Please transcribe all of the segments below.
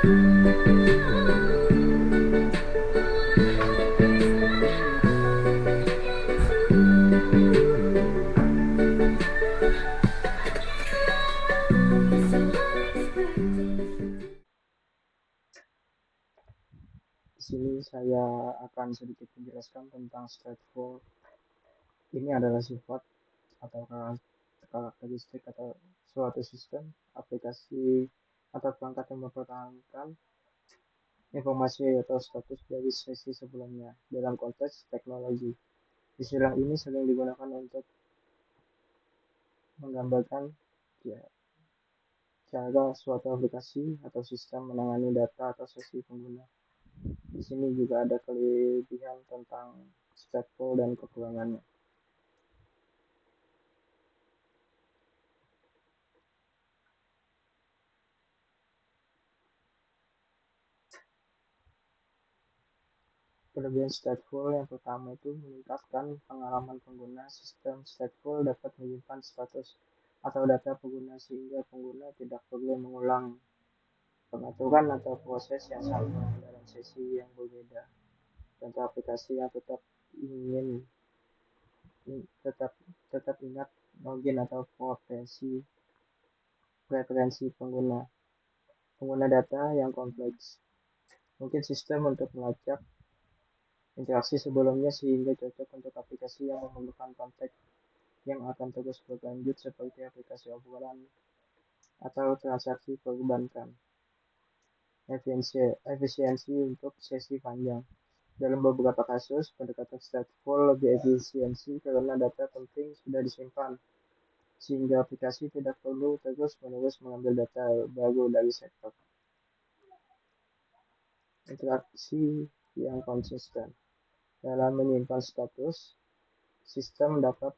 Di sini saya akan sedikit menjelaskan tentang stateful. Ini adalah sifat atau karakteristik atau suatu sistem, aplikasi, atau perangkat yang mempertahankan informasi atau status dari sesi sebelumnya dalam konteks teknologi. Istilah ini sering digunakan untuk menggambarkan ya, cara suatu aplikasi atau sistem menangani data atau sesi pengguna. Di sini juga ada kelebihan tentang stateful dan kekurangannya. Kelebihan stateful yang pertama itu meningkatkan pengalaman pengguna. Sistem stateful dapat menyimpan status atau data pengguna sehingga pengguna tidak perlu mengulang pengaturan atau proses yang sama dalam sesi yang berbeda. Contoh aplikasi yang tetap ingin tetap tetap ingat login atau preferensi pengguna data yang kompleks. Mungkin sistem untuk melacak interaksi sebelumnya sehingga cocok untuk aplikasi yang memerlukan konteks yang akan terus berlanjut seperti aplikasi obrolan atau transaksi perbankan. Efisiensi untuk sesi panjang. Dalam beberapa kasus, pendekatan stateful lebih efisiensi karena data penting sudah disimpan, sehingga aplikasi tidak perlu terus-menerus mengambil data baru dari server. Interaksi yang konsisten. Dalam menyimpan status, sistem dapat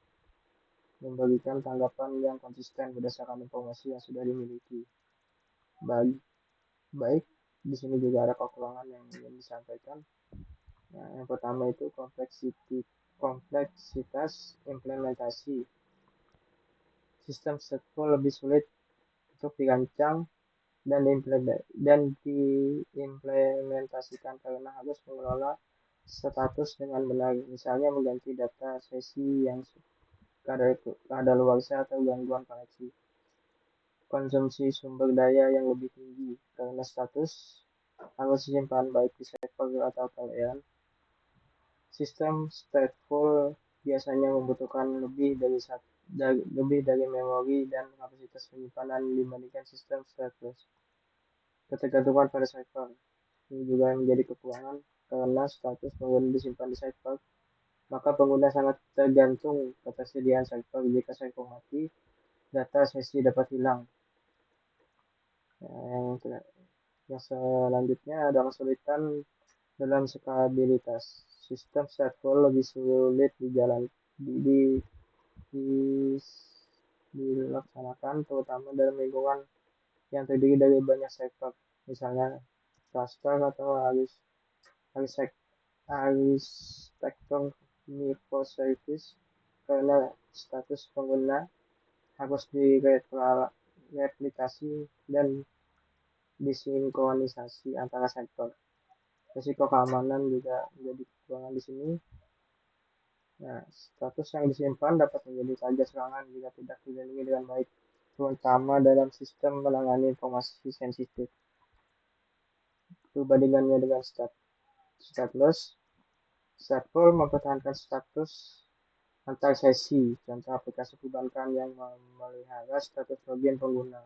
memberikan tanggapan yang konsisten berdasarkan informasi yang sudah dimiliki. Baik, di sini juga ada kekurangan yang ingin disampaikan. Nah, yang pertama itu kompleksitas implementasi. Sistem stateful lebih sulit untuk dirancang dan diimplementasikan karena harus mengelola status dengan benar, misalnya mengganti data sesi yang kadaluarsa atau gangguan koneksi. Konsumsi sumber daya yang lebih tinggi karena status harus disimpan baik di server atau kalian. Sistem stateful biasanya membutuhkan lebih dari memori dan kapasitas penyimpanan dibandingkan sistem stateless. Ketergantungan pada server ini juga menjadi kekurangan karena status pengguna disimpan di server, maka pengguna sangat tergantung ketersediaan server. Jika server mati, data sesi dapat hilang. Yang selanjutnya ada kesulitan dalam skalabilitas. Sistem stateful lebih sulit dilaksanakan terutama dalam lingkungan yang terdiri dari banyak server, misalnya cluster atau arsitektur microservice, karena status pengguna harus direplikasi dan disinkronisasi antara server. Risiko keamanan juga menjadi kekurangan di sini. Nah, status yang disimpan dapat menjadi target serangan jika tidak dilindungi dengan baik, terutama dalam sistem menangani informasi sensitif. Perbandingannya dengan stateless, stateful mempertahankan status antar sesi, contoh aplikasi perbankan yang memelihara status login pengguna.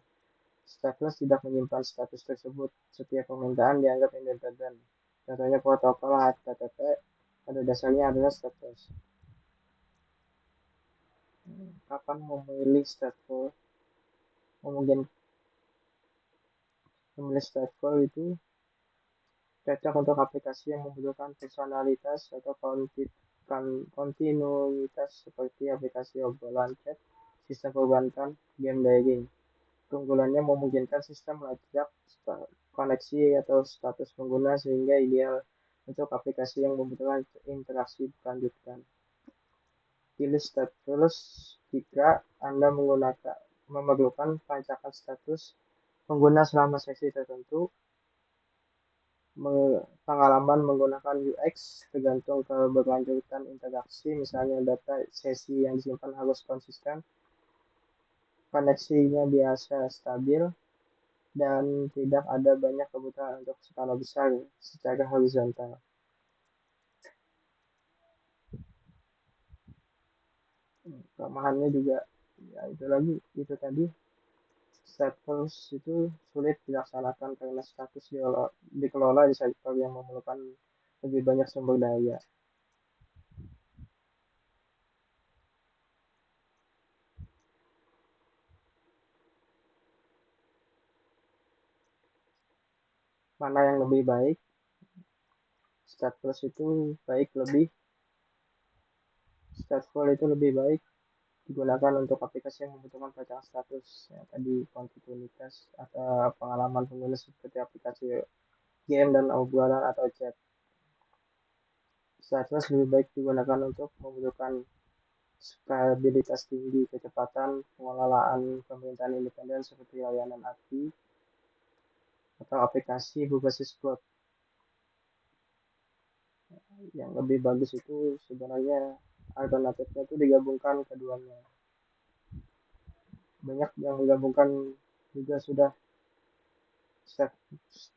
Stateless tidak menyimpan status tersebut. Setiap permintaan dianggap independen. Contohnya protokol HTTP pada dasarnya adalah status. Kapan memilih stateful? Memilih stateful itu cocok untuk aplikasi yang membutuhkan personalitas atau kontinuitas seperti aplikasi obrolan chat, sistem perbankan, game dialing. Keunggulannya memungkinkan sistem melacak koneksi atau status pengguna sehingga ideal untuk aplikasi yang membutuhkan interaksi berkelanjutan. Pilih stateless jika Anda memerlukan pelacakan status pengguna selama sesi tertentu Pengalaman menggunakan UX tergantung keberlanjutan interaksi, misalnya data sesi yang disimpan harus konsisten, koneksinya biasa stabil, dan tidak ada banyak kebutuhan untuk skala besar secara horizontal. Kelemahannya juga ya itu tadi status itu sulit dilaksanakan karena status dikelola di sektor yang memerlukan lebih banyak sumber daya. Mana yang lebih baik? Status itu baik lebih Stateful itu lebih baik digunakan untuk aplikasi yang membutuhkan pelacakan status, ya, tadi kontinuitas atau pengalaman pengguna seperti aplikasi game dan obrolan atau chat. Status lebih baik digunakan untuk membutuhkan skalabilitas tinggi, kecepatan, pengelolaan pemerintahan independen seperti layanan API atau aplikasi berbasis cloud. Yang lebih bagus itu sebenarnya alternatifnya itu digabungkan keduanya. Banyak yang menggabungkan juga sudah step,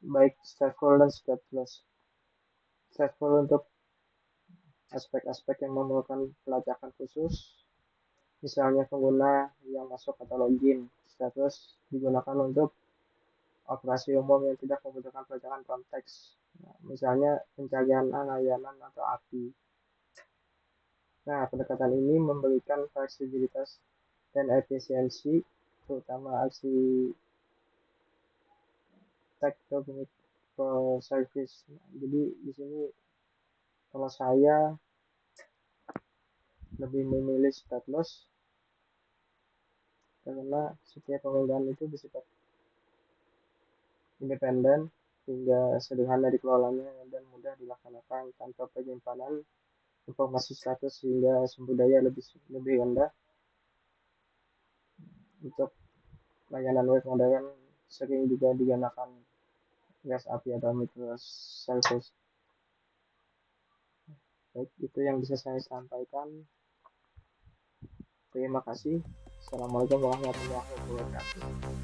baik stateful dan stateless. Stateful untuk aspek-aspek yang memerlukan pelacakan khusus, misalnya pengguna yang masuk atau login. Status digunakan untuk operasi umum yang tidak membutuhkan pelacakan konteks, nah, misalnya pencarian layanan atau API. Nah, pendekatan ini memberikan fleksibilitas dan efisiensi, terutama aksi tektonik service. Nah, jadi di sini kalau saya lebih memilih stateless karena setiap pemilihan itu bersifat independen hingga sederhana dikelolanya dan mudah dilaksanakan tanpa penyimpanan informasi status sehingga sumber daya lebih rendah. Untuk layanan web modern sering juga digunakan REST API atau microservice. Baik, itu yang bisa saya sampaikan. Terima kasih. Assalamualaikum warahmatullahi wabarakatuh.